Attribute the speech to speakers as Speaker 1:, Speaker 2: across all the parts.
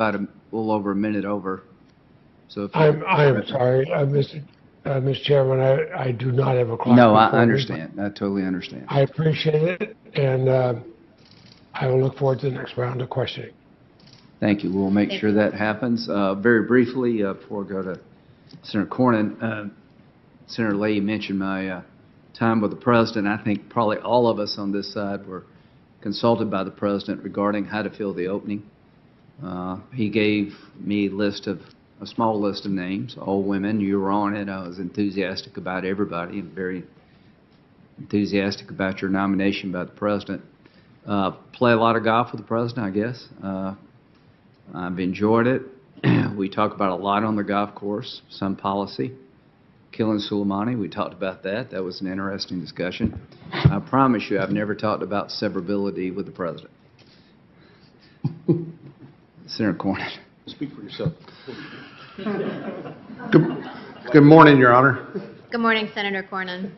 Speaker 1: about a little over a minute over. So if
Speaker 2: I am sorry, Mr. Chairman, I do not have a clock.
Speaker 1: No, I
Speaker 2: before me,
Speaker 1: understand. I totally understand.
Speaker 2: I appreciate it, and I will look forward to the next round of questioning.
Speaker 1: Thank you. We'll make sure that happens. Very briefly, before I go to Senator Cornyn, Senator Leahy mentioned my time with the President. I think probably all of us on this side were consulted by the President regarding how to fill the opening. He gave me a small list of names, all women. You were on it. I was enthusiastic about everybody and very enthusiastic about your nomination by the President. Play a lot of golf with the President, I guess. I've enjoyed it. We talk about a lot on the golf course, some policy. Killing Soleimani, we talked about that. That was an interesting discussion. I promise you, I've never talked about severability with the President. Senator Cornyn.
Speaker 3: Speak for yourself. Good morning, Your Honor.
Speaker 4: Good morning, Senator Cornyn.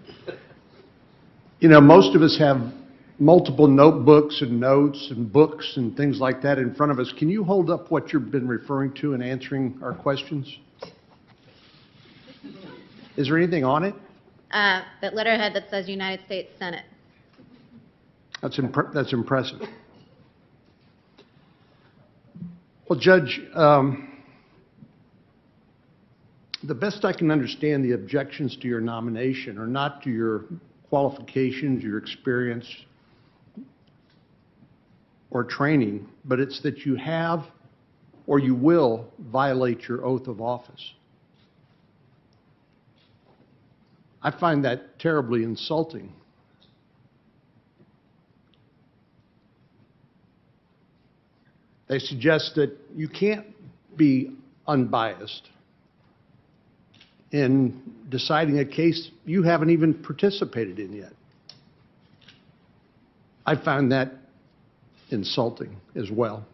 Speaker 3: You know, most of us have multiple notebooks and notes and books and things like that in front of us. Can you hold up what you've been referring to in answering our questions? Is there anything on it?
Speaker 4: That letterhead that says United States Senate.
Speaker 3: That's impressive. Well, Judge, the best I can understand, the objections to your nomination are not to your qualifications, your experience, or training, but it's that you have or you will violate your oath of office. I find that terribly insulting. They suggest that you can't be unbiased in deciding a case you haven't even participated in yet. I find that insulting as well.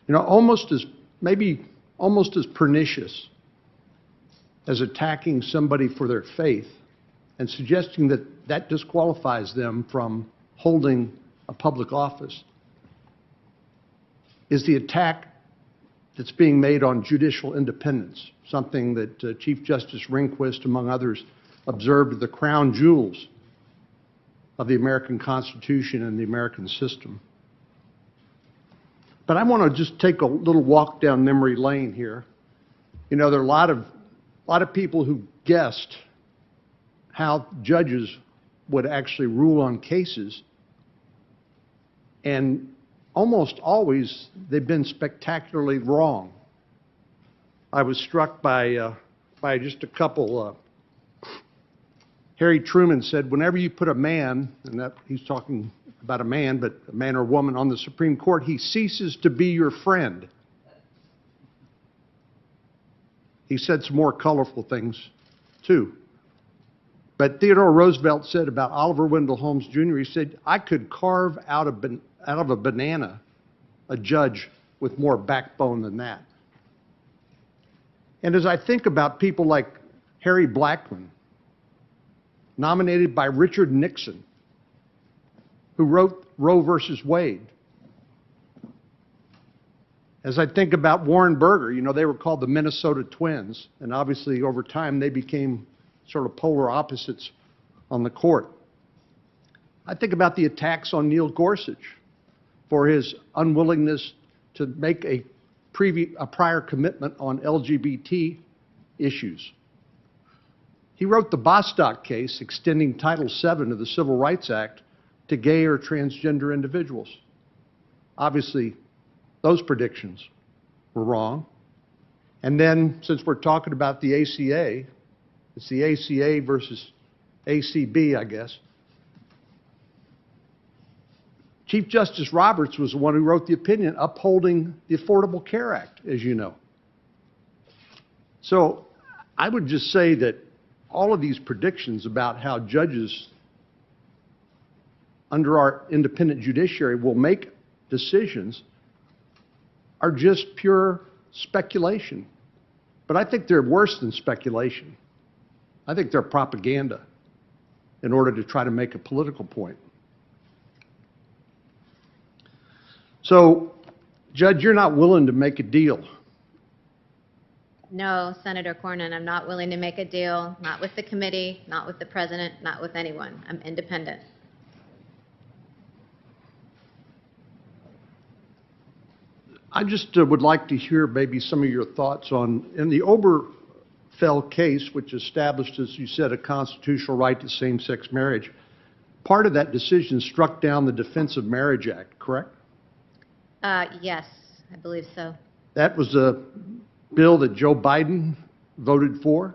Speaker 3: You know, maybe almost as pernicious as attacking somebody for their faith and suggesting that that disqualifies them from holding a public office is the attack that's being made on judicial independence, something that Chief Justice Rehnquist, among others, observed the crown jewels of the American Constitution and the American system. But I want to just take a little walk down memory lane here. You know, there are a lot of people who guessed how judges would actually rule on cases, and almost always they've been spectacularly wrong. I was struck by just a couple. Harry Truman said, whenever you put a man, and that he's talking about a man, but a man or woman on the Supreme Court, he ceases to be your friend. He said some more colorful things, too. But Theodore Roosevelt said about Oliver Wendell Holmes, Jr., he said, I could carve out of a banana a judge with more backbone than that. And as I think about people like Harry Blackmun, nominated by Richard Nixon, who wrote Roe versus Wade, as I think about Warren Burger, you know, they were called the Minnesota Twins, and obviously over time they became sort of polar opposites on the court. I think about the attacks on Neil Gorsuch for his unwillingness to make a prior commitment on LGBT issues. He wrote the Bostock case extending Title VII of the Civil Rights Act to gay or transgender individuals. Obviously, those predictions were wrong. And then, since we're talking about the ACA, it's the ACA versus ACB, I guess. Chief Justice Roberts was the one who wrote the opinion upholding the Affordable Care Act, as you know. So I would just say that all of these predictions about how judges under our independent judiciary will make decisions are just pure speculation. But I think they're worse than speculation. I think they're propaganda in order to try to make a political point. So Judge, you're not willing to make a deal.
Speaker 4: No, Senator Cornyn, I'm not willing to make a deal, not with the committee, not with the president, not with anyone. I'm independent.
Speaker 3: I just would like to hear maybe some of your thoughts on, in the Obergefell case, which established, as you said, a constitutional right to same-sex marriage, part of that decision struck down the Defense of Marriage Act, correct?
Speaker 4: Yes, I believe so.
Speaker 3: That was a bill that Joe Biden voted for?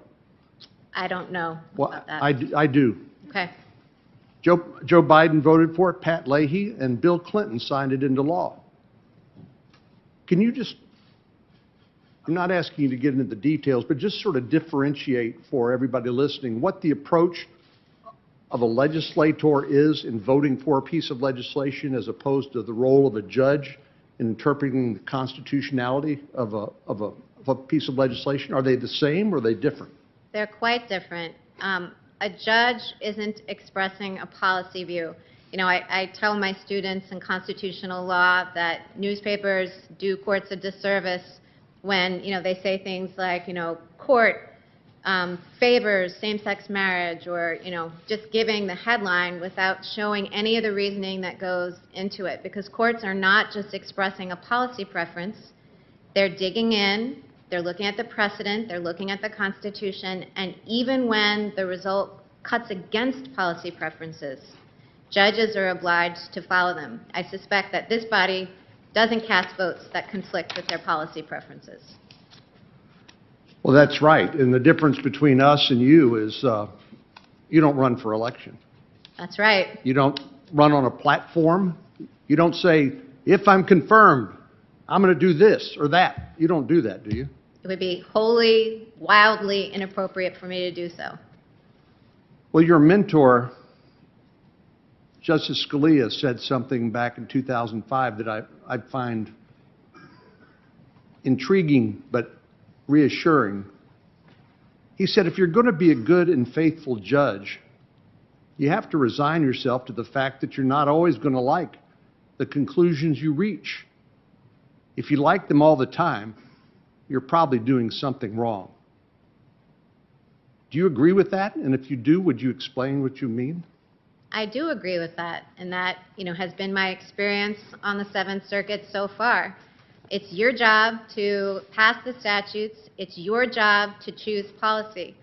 Speaker 4: I don't know
Speaker 3: Well,
Speaker 4: about that.
Speaker 3: I do.
Speaker 4: Okay.
Speaker 3: Joe Biden voted for it, Pat Leahy, and Bill Clinton signed it into law. Can you just, I'm not asking you to get into the details, but just sort of differentiate for everybody listening what the approach of a legislator is in voting for a piece of legislation as opposed to the role of a judge in interpreting the constitutionality of a piece of legislation? Are they the same or are they different?
Speaker 4: They're quite different. A judge isn't expressing a policy view. You know, I tell my students in constitutional law that newspapers do courts a disservice when, you know, they say things like, you know, court favors same-sex marriage, or, you know, just giving the headline without showing any of the reasoning that goes into it. Because courts are not just expressing a policy preference. They're digging in, they're looking at the precedent, they're looking at the Constitution, and even when the result cuts against policy preferences, judges are obliged to follow them. I suspect that this body doesn't cast votes that conflict with their policy preferences.
Speaker 3: Well, that's right. And the difference between us and you is you don't run for election.
Speaker 4: That's right.
Speaker 3: You don't run on a platform. You don't say, if I'm confirmed, I'm going to do this or that. You don't do that, do you?
Speaker 4: It would be wholly, wildly inappropriate for me to do so.
Speaker 3: Well, your mentor, Justice Scalia, said something back in 2005 that I find intriguing but reassuring. He said, if you're going to be a good and faithful judge, you have to resign yourself to the fact that you're not always going to like the conclusions you reach. If you like them all the time, you're probably doing something wrong. Do you agree with that? And if you do, would you explain what you mean?
Speaker 4: I do agree with that, and that, you know, has been my experience on the Seventh Circuit so far. It's your job to pass the statutes. It's your job to choose policy.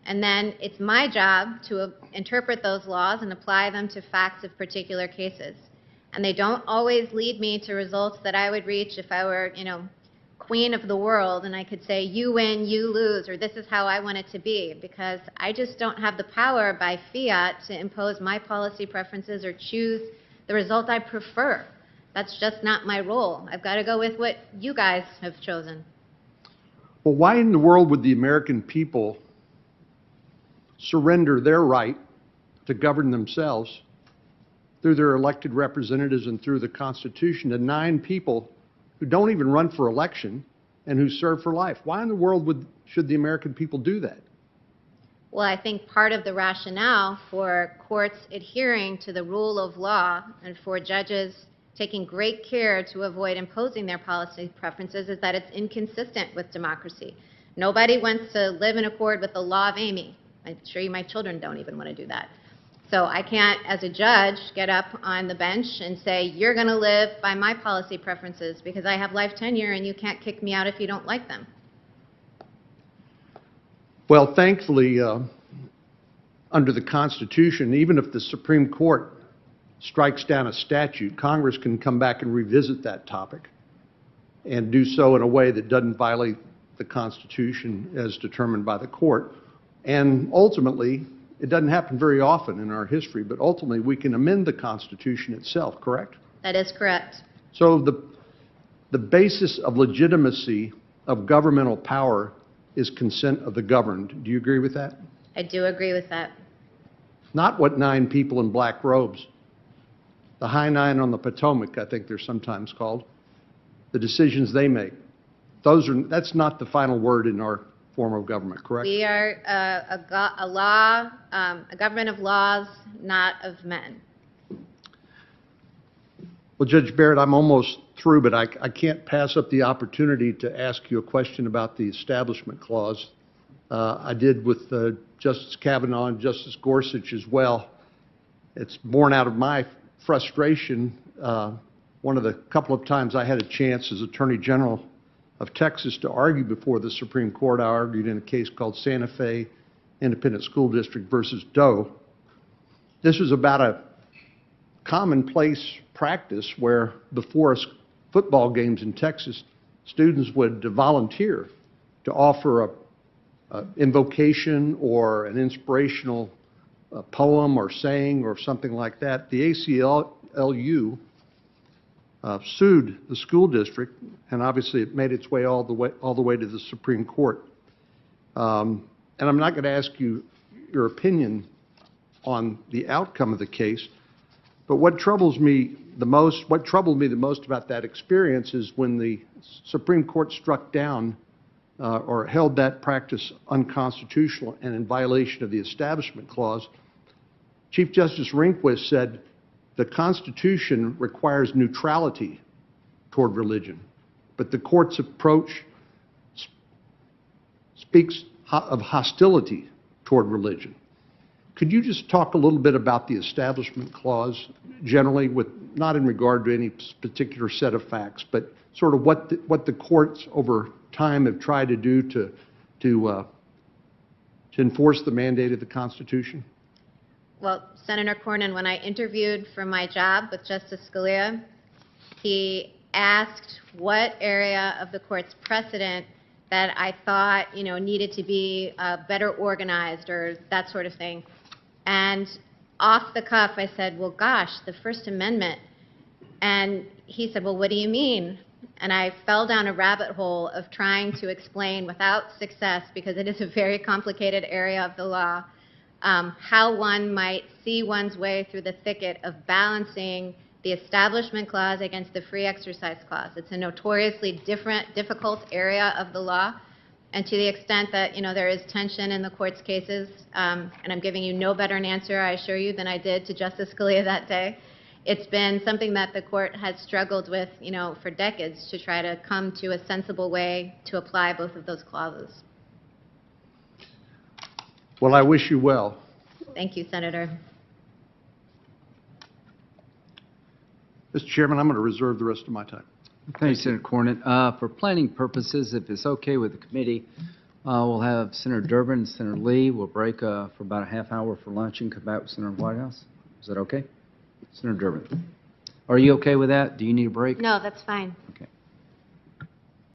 Speaker 4: And then it's my job to interpret those laws and apply them to facts of particular cases. And they don't always lead me to results that I would reach if I were, you know, queen of the world and I could say, you win, you lose, or this is how I want it to be, because I just don't have the power by fiat to impose my policy preferences or choose the result I prefer. That's just not my role. I've got to go with what you guys have chosen.
Speaker 3: Well, why in the world would the American people surrender their right to govern themselves through their elected representatives and through the Constitution to 9 people who don't even run for election and who serve for life? Why in the world should the American people do that?
Speaker 4: Well, I think part of the rationale for courts adhering to the rule of law and for judges taking great care to avoid imposing their policy preferences is that it's inconsistent with democracy. Nobody wants to live in accord with the law of Amy. I'm sure my children don't even want to do that. So I can't, as a judge, get up on the bench and say, you're going to live by my policy preferences because I have life tenure and you can't kick me out if you don't like them.
Speaker 3: Well, thankfully, under the Constitution, even if the Supreme Court strikes down a statute, Congress can come back and revisit that topic and do so in a way that doesn't violate the Constitution as determined by the court. And ultimately, it doesn't happen very often in our history, but ultimately we can amend the Constitution itself, correct?
Speaker 4: That is correct.
Speaker 3: So the basis of legitimacy of governmental power is consent of the governed. Do you agree with that?
Speaker 4: I do agree with that.
Speaker 3: Not what 9 people in black robes, the high 9 on the Potomac, I think they're sometimes called, the decisions they make. That's not the final word in our form of government, correct?
Speaker 4: We are a government of laws, not of men.
Speaker 3: Well, Judge Barrett, I'm almost through, but I can't pass up the opportunity to ask you a question about the Establishment Clause. I did with Justice Kavanaugh and Justice Gorsuch as well. It's born out of my frustration. One of the couple of times I had a chance as Attorney General of Texas to argue before the Supreme Court, I argued in a case called Santa Fe Independent School District versus Doe. This was about a commonplace practice where before football games in Texas, students would volunteer to offer a invocation or an inspirational poem or saying or something like that. The ACLU sued the school district, and obviously it made its way all the way to the Supreme Court. And I'm not going to ask you your opinion on the outcome of the case, but what troubled me the most about that experience is when the Supreme Court struck down or held that practice unconstitutional and in violation of the Establishment Clause. Chief Justice Rehnquist said the Constitution requires neutrality toward religion, but the court's approach speaks of hostility toward religion. Could you just talk a little bit about the Establishment Clause generally, with not in regard to any particular set of facts, but sort of what the courts over time have tried to do to enforce the mandate of the Constitution?
Speaker 4: Well, Senator Cornyn, when I interviewed for my job with Justice Scalia, he asked what area of the court's precedent that I thought, needed to be better organized or that sort of thing. And off the cuff, I said, well, gosh, the First Amendment. And he said, well, what do you mean? And I fell down a rabbit hole of trying to explain without success, because it is a very complicated area of the law, how one might see one's way through the thicket of balancing the Establishment Clause against the Free Exercise Clause. It's a notoriously difficult area of the law, and to the extent that there is tension in the court's cases, and I'm giving you no better an answer, I assure you, than I did to Justice Scalia that day. It's been something that the court has struggled with, for decades to try to come to a sensible way to apply both of those clauses.
Speaker 3: Well, I wish you well.
Speaker 4: Thank you, Senator.
Speaker 3: Mr. Chairman, I'm going to reserve the rest of my time.
Speaker 1: Thank you, Senator Cornyn. For planning purposes, if it's okay with the committee, we'll have Senator Durbin and Senator Lee. We'll break for about a half hour for lunch and come back with Senator Whitehouse. Is that okay? Senator Durbin. Are you okay with that? Do you need a break?
Speaker 4: No, that's fine.
Speaker 1: Okay.